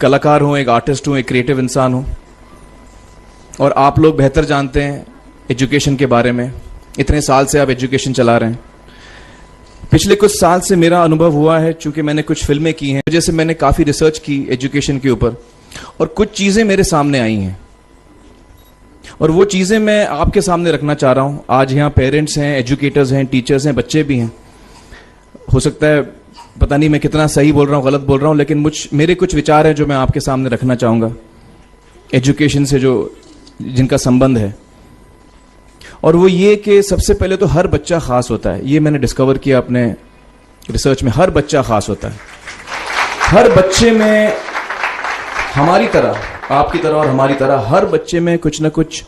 कलाकार हूँ, एक आर्टिस्ट हूँ, एक क्रिएटिव इंसान हूँ, और आप लोग बेहतर जानते हैं एजुकेशन के बारे में। इतने साल से आप एजुकेशन चला रहे हैं। पिछले कुछ साल से मेरा अनुभव हुआ है, चूंकि मैंने कुछ फिल्में की हैं, वजह से मैंने काफ़ी रिसर्च की एजुकेशन के ऊपर, और कुछ चीज़ें मेरे सामने आई हैं, और वो चीज़ें मैं आपके सामने रखना चाह रहा हूँ। आज यहाँ पेरेंट्स हैं, एजुकेटर्स हैं, टीचर्स हैं, बच्चे भी हैं। हो सकता है, पता नहीं मैं कितना सही बोल रहा हूँ, गलत बोल रहा हूँ, लेकिन मेरे कुछ विचार हैं जो मैं आपके सामने रखना चाहूँगा एजुकेशन से जिनका संबंध है। और वो ये कि सबसे पहले तो हर बच्चा खास होता है। ये मैंने डिस्कवर किया अपने रिसर्च में। हर बच्चा खास होता है। हर बच्चे में, हमारी तरह, आपकी तरह और हमारी तरह, हर बच्चे में कुछ ना कुछ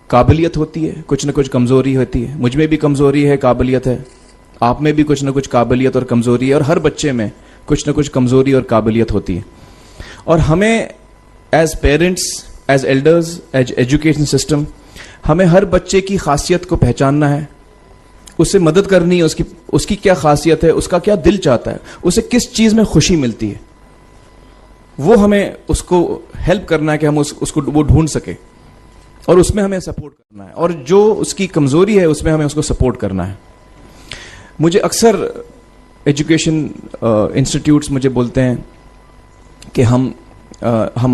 काबिलियत होती है, कुछ ना कुछ कमजोरी होती है। मुझ में भी कमजोरी है, काबिलियत है, आप में भी कुछ ना कुछ काबिलियत और कमजोरी है, और हर बच्चे में कुछ ना कुछ कमजोरी और काबिलियत होती है। और हमें as parents, as elders, as education system, हमें हर बच्चे की खासियत को पहचानना है, उससे मदद करनी है, उसकी क्या खासियत है, उसका क्या दिल चाहता है, उसे किस चीज में खुशी मिलती है, वो हमें उसको हेल्प करना है कि हम उसको वो ढूंढ सके, और उसमें हमें सपोर्ट करना है, और जो उसकी कमजोरी है उसमें हमें उसको सपोर्ट करना है। मुझे अक्सर एजुकेशन इंस्टीट्यूट्स मुझे बोलते हैं कि हम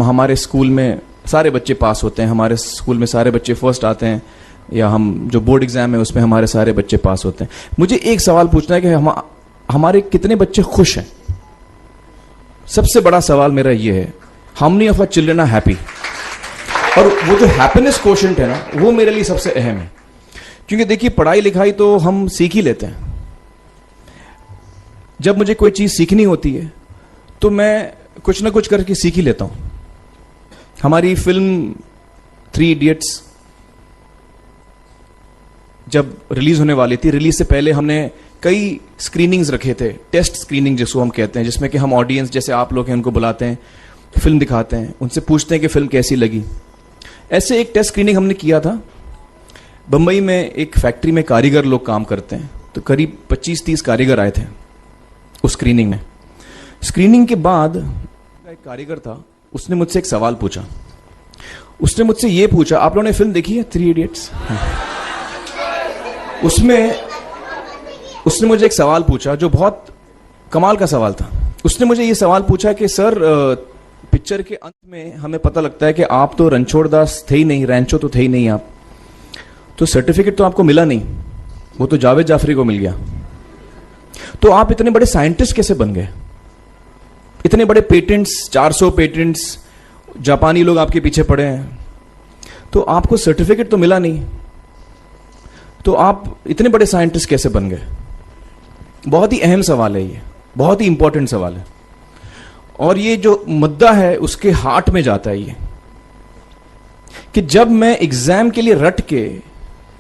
हमारे स्कूल में सारे बच्चे पास होते हैं, हमारे स्कूल में सारे बच्चे फर्स्ट आते हैं, या हम जो बोर्ड एग्जाम है उसमें हमारे सारे बच्चे पास होते हैं। मुझे एक सवाल पूछना है कि हमारे कितने बच्चे खुश हैं? सबसे बड़ा सवाल मेरा ये है, how many of our children are happy? और वो जो हैप्पीनेस कोशेंट है ना, वो मेरे लिए सबसे अहम है। क्योंकि देखिए, पढ़ाई लिखाई तो हम सीख ही लेते हैं। जब मुझे कोई चीज सीखनी होती है तो मैं कुछ ना कुछ करके सीख ही लेता हूं। हमारी फिल्म 3 इडियट्स जब रिलीज होने वाली थी, रिलीज से पहले हमने कई स्क्रीनिंग्स रखे थे, टेस्ट स्क्रीनिंग जिसको हम कहते हैं, जिसमें कि हम ऑडियंस, जैसे आप लोग हैं, उनको बुलाते हैं, फिल्म दिखाते हैं, उनसे पूछते हैं कि फिल्म कैसी लगी। ऐसे एक टेस्ट स्क्रीनिंग हमने किया था। बंबई में एक फैक्ट्री में कारीगर लोग काम करते हैं, तो करीब 25-30 कारीगर आए थे उस स्क्रीनिंग में। स्क्रीनिंग के बाद एक कारीगर था, उसने मुझसे एक सवाल पूछा। उसने मुझसे ये पूछा, आप लोगों ने फिल्म देखी है 3 इडियट्स? उसने मुझे एक सवाल पूछा जो बहुत कमाल का सवाल था। उसने मुझे ये सवाल पूछा कि सर, पिक्चर के अंत में हमें पता लगता है कि आप तो रणछोड़ दास थे ही नहीं, रैंचो तो थे ही नहीं आप, तो सर्टिफिकेट तो आपको मिला नहीं, वो तो जावेद जाफरी को मिल गया। तो आप इतने बड़े साइंटिस्ट कैसे बन गए? इतने बड़े पेटेंट्स, 400 पेटेंट्स, जापानी लोग आपके पीछे पड़े हैं, तो आपको सर्टिफिकेट तो मिला नहीं, तो आप इतने बड़े साइंटिस्ट कैसे बन गए? बहुत ही अहम सवाल है ये, बहुत ही इंपॉर्टेंट सवाल है। और ये जो मुद्दा है उसके हार्ट में जाता है ये, कि जब मैं एग्जाम के लिए रट के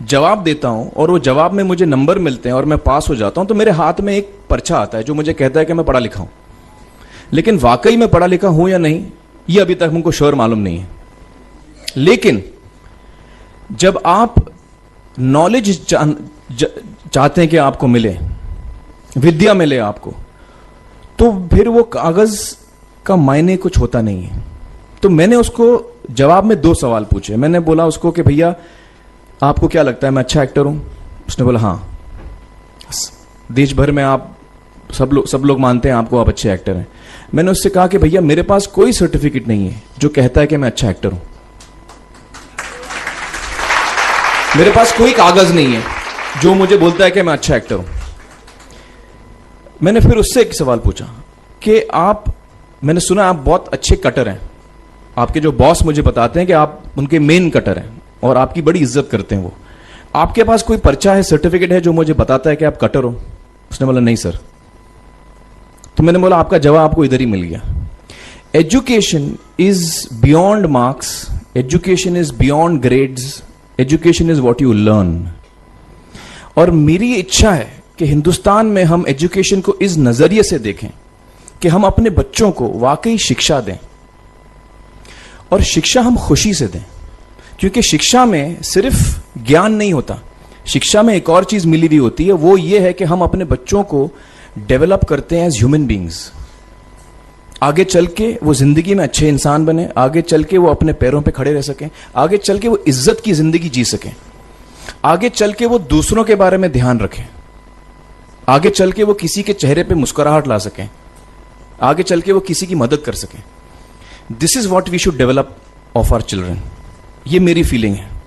जवाब देता हूं और वो जवाब में मुझे नंबर मिलते हैं और मैं पास हो जाता हूं, तो मेरे हाथ में एक पर्चा आता है जो मुझे कहता है कि मैं पढ़ा लिखा हूं। लेकिन वाकई मैं पढ़ा लिखा हूं या नहीं, ये अभी तक मुझको श्योर मालूम नहीं है। लेकिन जब आप नॉलेज चाहते हैं कि आपको मिले, विद्या मिले आपको, तो फिर वो कागज का मायने कुछ होता नहीं है। तो मैंने उसको जवाब में 2 सवाल पूछे। मैंने बोला उसको कि भैया, आपको क्या लगता है मैं अच्छा एक्टर हूं? उसने बोला हाँ, देश भर में आप सब लोग मानते हैं आपको, आप अच्छे एक्टर हैं। मैंने उससे कहा कि भैया, मेरे पास कोई सर्टिफिकेट नहीं है जो कहता है कि मैं अच्छा एक्टर हूं। मेरे पास कोई कागज नहीं है जो मुझे बोलता है कि मैं अच्छा एक्टर हूं। मैंने फिर उससे एक सवाल पूछा कि मैंने सुना आप बहुत अच्छे कटर हैं, आपके जो बॉस मुझे बताते हैं कि आप उनके मेन कटर हैं और आपकी बड़ी इज्जत करते हैं वो। आपके पास कोई पर्चा है, सर्टिफिकेट है जो मुझे बताता है कि आप कटर हो? उसने बोला नहीं सर। तो मैंने बोला आपका जवाब आपको इधर ही मिल गया। Education is beyond marks, education is beyond grades, education is what you learn. और मेरी इच्छा है कि हिंदुस्तान में हम एजुकेशन को इस नजरिए से देखें कि हम अपने बच्चों को वाकई शिक्षा दें, और शिक्षा हम खुशी से दें, क्योंकि शिक्षा में सिर्फ ज्ञान नहीं होता, शिक्षा में एक और चीज मिली हुई होती है, वो ये है कि हम अपने बच्चों को डेवलप करते हैं एज ह्यूमन बींग्स। आगे चल के वो जिंदगी में अच्छे इंसान बने, आगे चल के वो अपने पैरों पे खड़े रह सकें, आगे चल के वो इज्जत की जिंदगी जी सकें, आगे चल के वो दूसरों के बारे में ध्यान रखें, आगे चल के वो किसी के चेहरे पे मुस्कुराहट ला सकें, आगे चल के वो किसी की मदद कर सकें। This is what we should develop of our children. ये मेरी फीलिंग है।